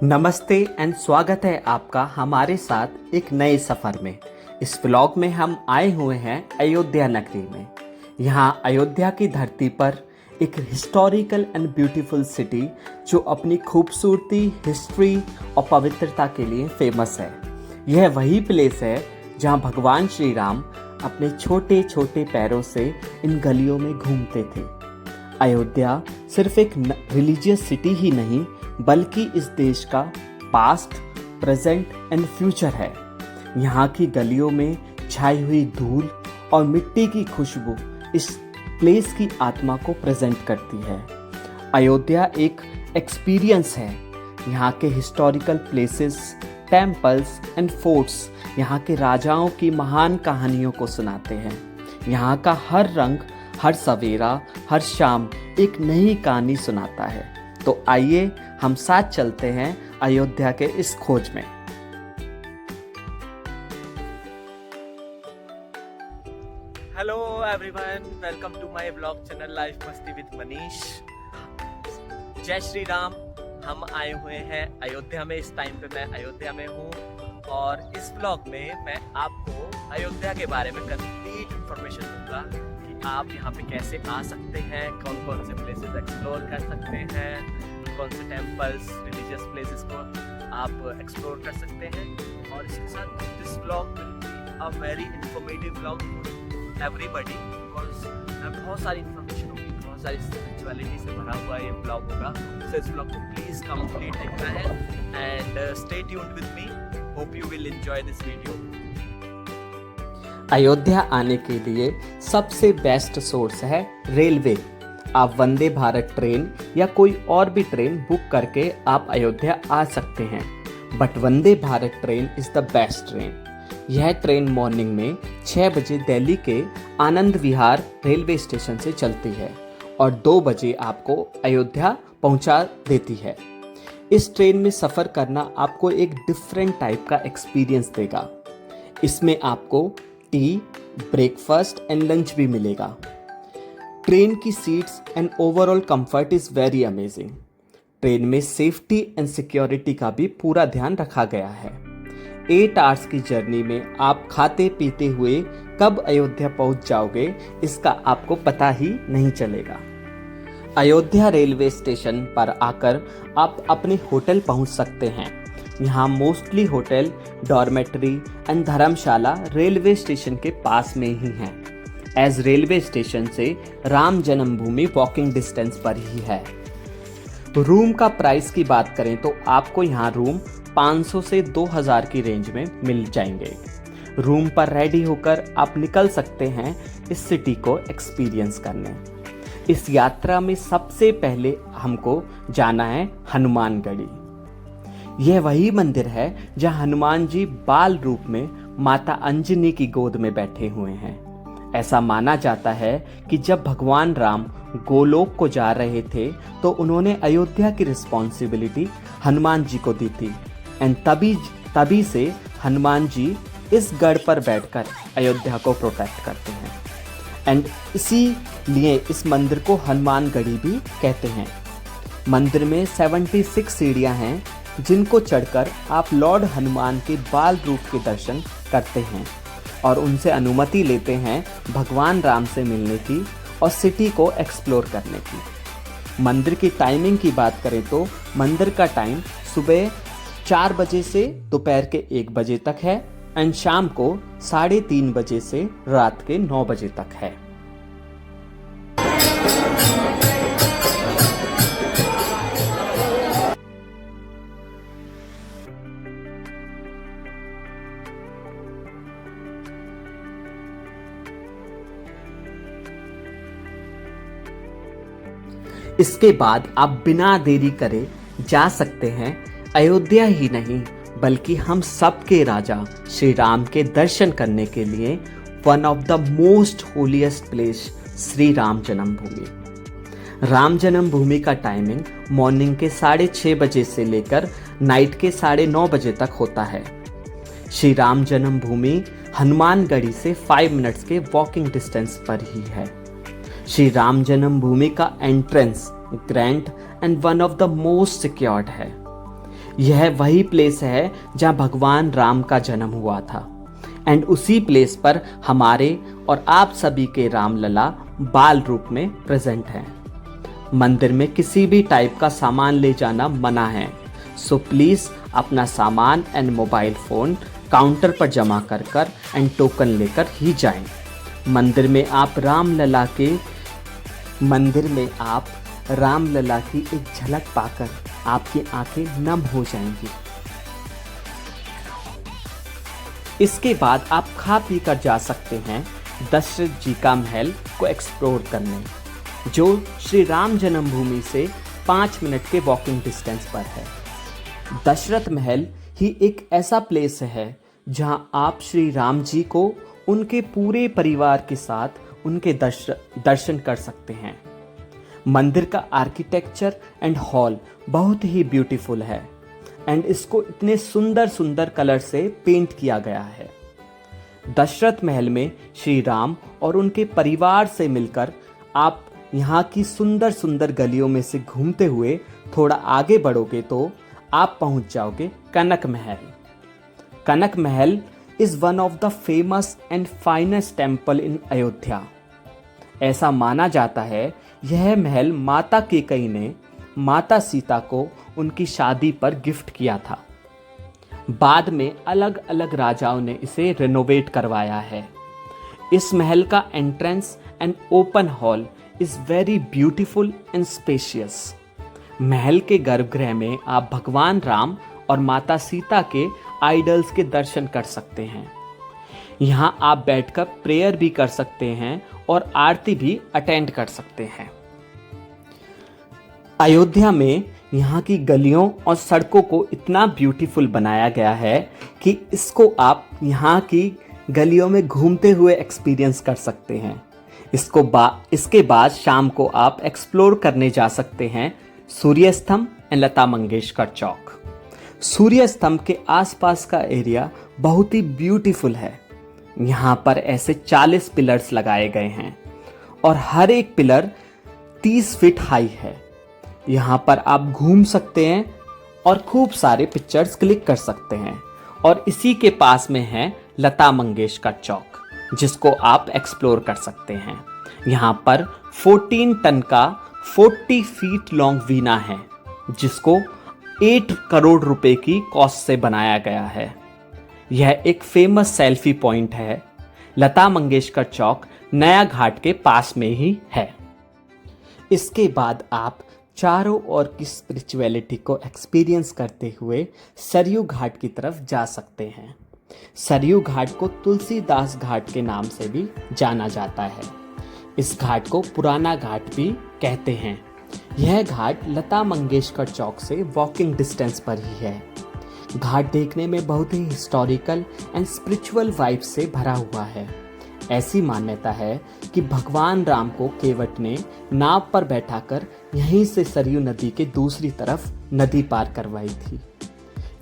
नमस्ते एंड स्वागत है आपका हमारे साथ एक नए सफ़र में। इस व्लॉग में हम आए हुए हैं अयोध्या नगरी में। यहाँ अयोध्या की धरती पर एक हिस्टोरिकल एंड ब्यूटीफुल सिटी जो अपनी खूबसूरती, हिस्ट्री और पवित्रता के लिए फेमस है। यह वही प्लेस है जहाँ भगवान श्री राम अपने छोटे छोटे पैरों से इन गलियों में घूमते थे। अयोध्या सिर्फ एक रिलीजियस सिटी ही नहीं बल्कि इस देश का पास्ट, प्रेजेंट एंड फ्यूचर है। यहाँ की गलियों में छाई हुई धूल और मिट्टी की खुशबू इस प्लेस की आत्मा को प्रेजेंट करती है। अयोध्या एक एक्सपीरियंस है। यहाँ के historical places, temples and forts यहाँ के राजाओं की महान कहानियों को सुनाते हैं। यहाँ का हर रंग, हर सवेरा, हर शाम एक नई कहानी सुनाता है। तो आइए हम साथ चलते हैं अयोध्या के इस खोज में। Hello everyone, welcome to my blog channel life masti with Manish. जय श्री राम। हम आए हुए हैं अयोध्या में। इस टाइम पे मैं अयोध्या में हूँ और इस ब्लॉग में मैं आपको अयोध्या के बारे में कंप्लीट इंफॉर्मेशन दूंगा कि आप यहाँ पे कैसे आ सकते हैं, कौन कौन से प्लेसेस एक्सप्लोर कर सकते हैं, कौन से टेम्पल्स, रिलीजियस प्लेसेस को आप एक्सप्लोर कर सकते हैं। और इसके साथ this blog will be a very informative blog for everybody because बहुत सारी इन्फॉर्मेशन होगी, बहुत सारी स्पिरिचुअलिटी से भरा हुआ ये ब्लॉग होगा। सो इस ब्लॉग को प्लीज कंप्लीट देखना है and stay tuned with me. Hope you will enjoy this video. Ayodhya आने के लिए सबसे बेस्ट सोर्स है रेलवे। आप वंदे भारत ट्रेन या कोई और भी ट्रेन बुक करके आप अयोध्या आ सकते हैं, but Vande Bharat train is the best train. यह ट्रेन मॉर्निंग में 6 बजे दिल्ली के आनंद विहार रेलवे स्टेशन से चलती है और 2 बजे आपको अयोध्या पहुंचा देती है। इस ट्रेन में सफ़र करना आपको एक डिफरेंट टाइप का एक्सपीरियंस देगा। इसमें आपको टी, ब्रेकफास्ट एंड लंच भी मिलेगा। ट्रेन की seats and overall comfort is very amazing. Train में सेफ्टी एंड सिक्योरिटी का भी पूरा ध्यान रखा गया है। 8 आवर्स की जर्नी में आप खाते पीते हुए कब अयोध्या पहुंच जाओगे इसका आपको पता ही नहीं चलेगा। अयोध्या रेलवे स्टेशन पर आकर आप अपने होटल पहुंच सकते हैं। यहाँ mostly hotel, dormitory and Dharamshala railway station के पास में ही हैं। एज रेलवे स्टेशन से राम जन्मभूमि वॉकिंग डिस्टेंस पर ही है। रूम का प्राइस की बात करें तो आपको यहाँ रूम 500 से 2000 की रेंज में मिल जाएंगे। रूम पर रेडी होकर आप निकल सकते हैं इस सिटी को एक्सपीरियंस करने। इस यात्रा में सबसे पहले हमको जाना है हनुमानगढ़ी। यह वही मंदिर है जहाँ हनुमान जी बाल रूप में माता अंजनी की गोद में बैठे हुए हैं। ऐसा माना जाता है कि जब भगवान राम गोलोक को जा रहे थे तो उन्होंने अयोध्या की रिस्पॉन्सिबिलिटी हनुमान जी को दी थी एंड तभी से हनुमान जी इस गढ़ पर बैठकर अयोध्या को प्रोटेक्ट करते हैं एंड इसीलिए इस मंदिर को हनुमानगढ़ी भी कहते हैं। मंदिर में 76 सीढ़ियाँ हैं जिनको चढ़कर आप लॉर्ड हनुमान के बाल रूप के दर्शन करते हैं और उनसे अनुमति लेते हैं भगवान राम से मिलने की और सिटी को एक्सप्लोर करने की। मंदिर की टाइमिंग की बात करें तो मंदिर का टाइम सुबह 4 बजे से दोपहर के 1 बजे तक है एंड शाम को 3:30 बजे से रात के 9 बजे तक है। इसके बाद आप बिना देरी करे जा सकते हैं अयोध्या ही नहीं बल्कि हम सबके राजा श्री राम के दर्शन करने के लिए one of the most holiest place Shri Ram जन्मभूमि। राम जन्मभूमि का टाइमिंग मॉर्निंग के 6:30 बजे से लेकर नाइट के 9:30 बजे तक होता है। श्री राम जन्मभूमि हनुमानगढ़ी से 5 मिनट्स के वॉकिंग डिस्टेंस पर ही है। श्री राम जन्मभूमि का entrance grand and one of the most secured है। यह वही प्लेस है जहाँ भगवान राम का जन्म हुआ था एंड उसी प्लेस पर हमारे और आप सभी के रामलला बाल रूप में प्रेजेंट हैं। मंदिर में किसी भी टाइप का सामान ले जाना मना है, सो प्लीज़ अपना सामान एंड मोबाइल फ़ोन काउंटर पर जमा कर एंड टोकन लेकर ही जाएं। मंदिर में आप रामलला की एक झलक पाकर आपकी आंखें नम हो जाएंगी। इसके बाद आप खा पी कर जा सकते हैं दशरथ जी का महल को एक्सप्लोर करने, जो श्री राम जन्मभूमि से 5 मिनट के वॉकिंग डिस्टेंस पर है। दशरथ महल ही एक ऐसा प्लेस है जहां आप श्री राम जी को उनके पूरे परिवार के साथ उनके दर्शन कर सकते हैं। मंदिर का आर्किटेक्चर एंड हॉल बहुत ही ब्यूटीफुल है एंड इसको इतने सुंदर सुंदर कलर से पेंट किया गया है। दशरथ महल में श्री राम और उनके परिवार से मिलकर आप यहाँ की सुंदर सुंदर गलियों में से घूमते हुए थोड़ा आगे बढ़ोगे तो आप पहुँच जाओगे कनक महल। कनक महल is one of the famous and finest temple in Ayodhya. ऐसा माना जाता है यह महल माता कैकेयी ने माता सीता को उनकी शादी पर गिफ्ट किया था। बाद में अलग अलग राजाओं ने इसे रिनोवेट करवाया है। इस महल का entrance and open hall is very beautiful and spacious. महल के गर्भगृह में आप भगवान राम और माता सीता के आइडल्स के दर्शन कर सकते हैं। यहाँ आप बैठकर प्रेयर भी कर सकते हैं और आरती भी अटेंड कर सकते हैं। अयोध्या में यहाँ की गलियों और सड़कों को इतना ब्यूटीफुल बनाया गया है कि इसको आप यहाँ की गलियों में घूमते हुए एक्सपीरियंस कर सकते हैं। इसके बाद शाम को आप एक्सप्लोर करने जा सकते हैं सूर्य स्तंभ एंड लता मंगेशकर चौक। सूर्य स्तंभ के आसपास का एरिया बहुत ही ब्यूटीफुल है। यहाँ पर ऐसे 40 पिलर्स लगाए गए हैं और हर एक पिलर 30 फीट हाई है। यहाँ पर आप घूम सकते हैं और खूब सारे पिक्चर्स क्लिक कर सकते हैं। और इसी के पास में है लता मंगेशकर चौक, जिसको आप एक्सप्लोर कर सकते हैं। यहाँ पर 14 टन का 40 फीट लॉन्ग वीणा है, जिसको 8 करोड़ रुपए की कॉस्ट से बनाया गया है। यह एक फेमस सेल्फी पॉइंट है। लता मंगेशकर चौक नया घाट के पास में ही है। इसके बाद आप चारों ओर की स्पिरिचुअलिटी को एक्सपीरियंस करते हुए सरयू घाट की तरफ जा सकते हैं। सरयू घाट को तुलसीदास घाट के नाम से भी जाना जाता है। इस घाट को पुराना घाट भी कहते हैं। यह घाट लता मंगेशकर चौक से वॉकिंग डिस्टेंस पर ही है। घाट देखने में बहुत ही हिस्टोरिकल एंड स्पिरिचुअल वाइब से भरा हुआ है। ऐसी मान्यता है कि भगवान राम को केवट ने नाव पर बैठाकर यहीं से सरयू नदी के दूसरी तरफ नदी पार करवाई थी।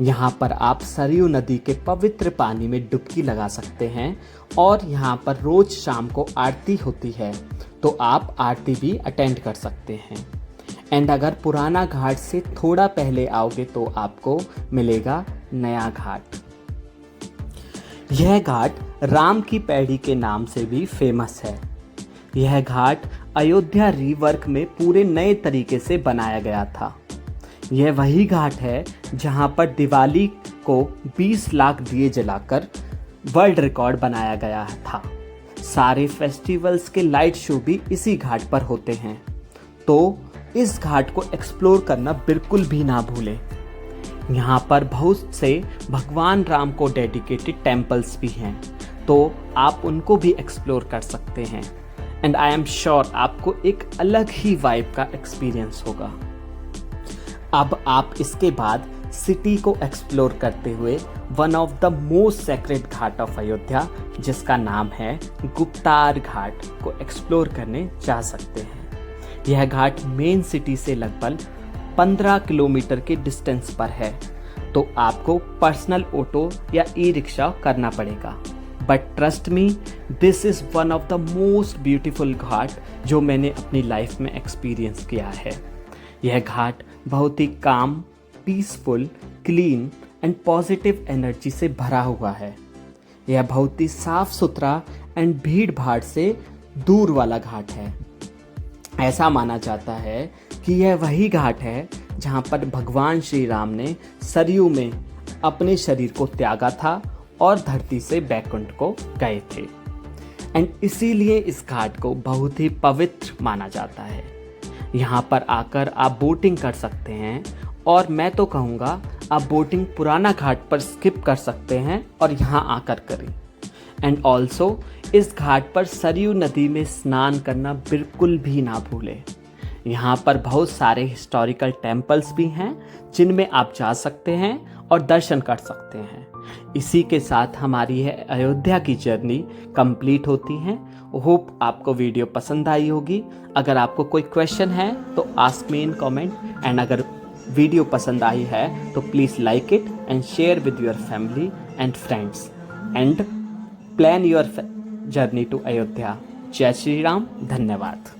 यहाँ पर आप सरयू नदी के पवित्र पानी में डुबकी लगा सकते हैं और यहाँ पर रोज शाम को आरती होती है, तो आप आरती भी अटेंड कर सकते हैं। एंड अगर पुराना घाट से थोड़ा पहले आओगे तो आपको मिलेगा नया घाट। यह घाट राम की पैड़ी के नाम से भी फेमस है। यह घाट अयोध्या रीवर्क में पूरे नए तरीके से बनाया गया था। यह वही घाट है जहां पर दिवाली को 20 लाख दिए जलाकर वर्ल्ड रिकॉर्ड बनाया गया था। सारे फेस्टिवल्स के लाइट शो भी इसी घाट पर होते हैं, तो इस घाट को एक्सप्लोर करना बिल्कुल भी ना भूलें। यहाँ पर बहुत से भगवान राम को डेडिकेटेड टेम्पल्स भी हैं, तो आप उनको भी एक्सप्लोर कर सकते हैं। एंड आई एम श्योर आपको एक अलग ही वाइब का एक्सपीरियंस होगा। अब आप इसके बाद सिटी को एक्सप्लोर करते हुए one of the most sacred Ghat of Ayodhya, जिसका नाम है गुप्तार घाट, को एक्सप्लोर करने जा सकते हैं। यह घाट मेन सिटी से लगभग 15 किलोमीटर के डिस्टेंस पर है, तो आपको पर्सनल ऑटो या ई रिक्शा करना पड़ेगा। But trust me, this is one of the most beautiful ghat जो मैंने अपनी लाइफ में एक्सपीरियंस किया है। यह घाट बहुत ही काम peaceful, clean and positive energy से भरा हुआ है। यह बहुत ही साफ सुथरा एंड भीड़ भाड़ से दूर वाला घाट है। ऐसा माना जाता है कि यह वही घाट है जहाँ पर भगवान श्री राम ने सरयू में अपने शरीर को त्यागा था और धरती से बैकुंठ को गए थे। एंड इसीलिए इस घाट को बहुत ही पवित्र माना जाता है। यहाँ पर आकर आप बोटिंग कर सकते हैं, और मैं तो कहूँगा आप बोटिंग पुराना घाट पर स्किप कर सकते हैं और यहाँ आकर करें। एंड ऑल्सो इस घाट पर सरयू नदी में स्नान करना बिल्कुल भी ना भूलें। यहाँ पर बहुत सारे हिस्टोरिकल टेम्पल्स भी हैं जिनमें आप जा सकते हैं और दर्शन कर सकते हैं। इसी के साथ हमारी यह अयोध्या की जर्नी कंप्लीट होती है। होप आपको वीडियो पसंद आई होगी। अगर आपको कोई क्वेश्चन है तो ask me in comment, and अगर वीडियो पसंद आई है तो please like it and share with your family and friends, and plan your journey to Ayodhya. जय श्री राम। धन्यवाद।